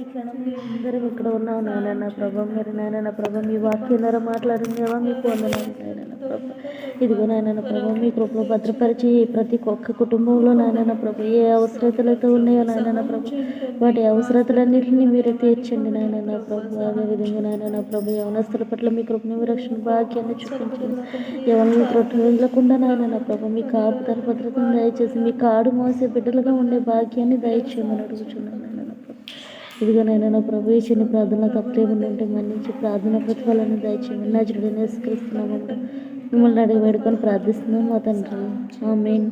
ఈ క్షణం అందరం ఇక్కడ ఉన్నాం నాయన ప్రభా. మీరు నాయన ప్రభా మీ వాక్యం ద్వారా మాట్లాడిన దేవా మీకు వందనాలు నాయన ప్రభా. ఇదిగో నాయన ప్రభా మీ కృపలో భద్రపరిచి ప్రతి ఒక్క కుటుంబంలో నాయన ప్రభా ఏ అవసరతలు అయితే ఉన్నాయో నాయన ప్రభా వాటి అవసరతలన్నింటినీ మీరే తీర్చండి నాయన ప్రభా. అదేవిధంగా నాయన ప్రభా యవనస్తుల పట్ల మీ కృపను రక్షణ భాగ్యాన్ని చూపించండి. ఎవరిని త్రొట్టకుండా నాయన ప్రభా మీ కాపుదల భద్రతను దయచేసి మీ కాడు మోసే బిడ్డలుగా ఉండే భాగ్యాన్ని దయచేయమని అడుగుచున్నాను నాయన ప్రభా. ఇదిగో నాయన ప్రభు ఈ చిన్న ప్రార్థన తప్పేమని ఉంటే మన్నించి ప్రార్థన ప్రతిఫలాన్ని దయచేయమని నజరుడైన యేసుక్రీస్తునామమున మిమ్మల్ని అడిగి వేడుకొని ప్రార్థిస్తున్నాం మా తండ్రి. ఆమేన్.